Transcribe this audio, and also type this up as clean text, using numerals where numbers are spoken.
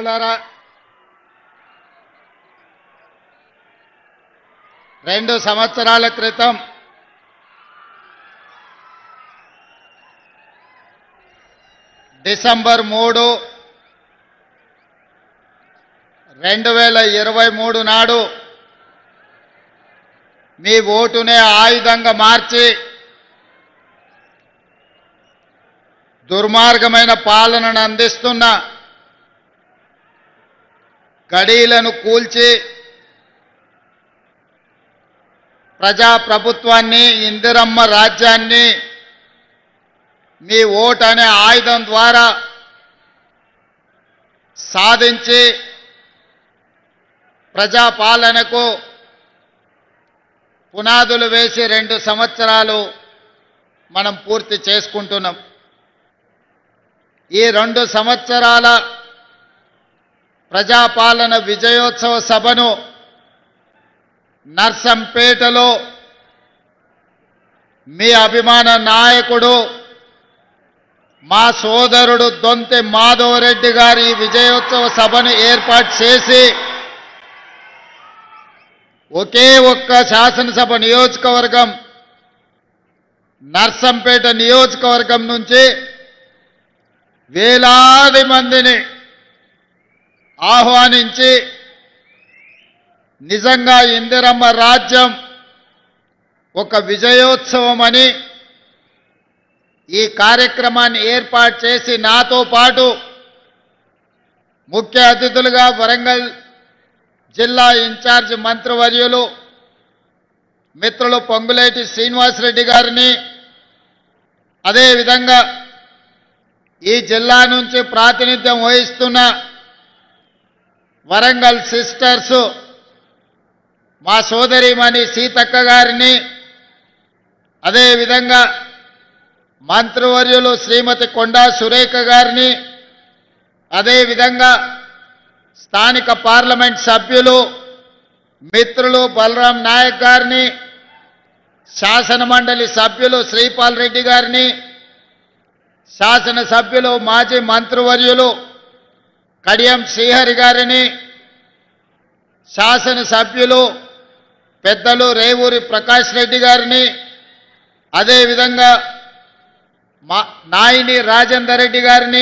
మిత్రులారా, 2 సంవత్సరాల క్రితం డిసెంబర్ 3, 2023 నాడు మీ ఓటునే ఆయుధంగా మార్చి దుర్మార్గమైన పాలనను అందిస్తున్న గడీలను కూల్చి ప్రజాప్రభుత్వాన్ని, ఇందిరమ్మ రాజ్యాన్ని మీ ఓటు అనే ఆయుధం ద్వారా సాధించి ప్రజాపాలనకు పునాదులు వేసి 2 సంవత్సరాలు మనం పూర్తి చేసుకుంటున్నాం. ఈ 2 సంవత్సరాల ప్రజాపాలన విజయోత్సవ సభను నర్సంపేటలో మీ అభిమాన నాయకుడు, మా సోదరుడు దొంతి మాధవరెడ్డి గారి విజయోత్సవ సభను ఏర్పాటు చేసి ఒకే ఒక్క శాసనసభ నియోజకవర్గం నర్సంపేట నియోజకవర్గం నుంచి వేలాది మందిని ఆహ్వానించి నిజంగా ఇందిరమ్మ రాజ్యం ఒక విజయోత్సవం అని ఈ కార్యక్రమాన్ని ఏర్పాటు చేసి నాతో పాటు ముఖ్య అతిథులుగా వరంగల్ జిల్లా ఇన్ఛార్జ్ మంత్రివర్యులు మిత్రులు పొంగులేటి శ్రీనివాసరెడ్డి గారిని, అదేవిధంగా ఈ జిల్లా నుంచి ప్రాతినిధ్యం వహిస్తున్న వరంగల్ సిస్టర్స్ మా సోదరిమణి సీతక్క గారిని, అదేవిధంగా మంత్రివర్యులు శ్రీమతి కొండా సురేఖ గారిని, అదేవిధంగా స్థానిక పార్లమెంట్ సభ్యులు మిత్రులు బలరాం నాయక్ గారిని, శాసనమండలి సభ్యులు శ్రీపాల్ రెడ్డి గారిని, శాసనసభ్యులు మాజీ మంత్రివర్యులు కడియం శ్రీహరి గారిని, శాసనసభ్యులు పెద్దలు రేవూరి ప్రకాష్ రెడ్డి గారిని, అదేవిధంగా నాయిని రాజేందర్ రెడ్డి గారిని,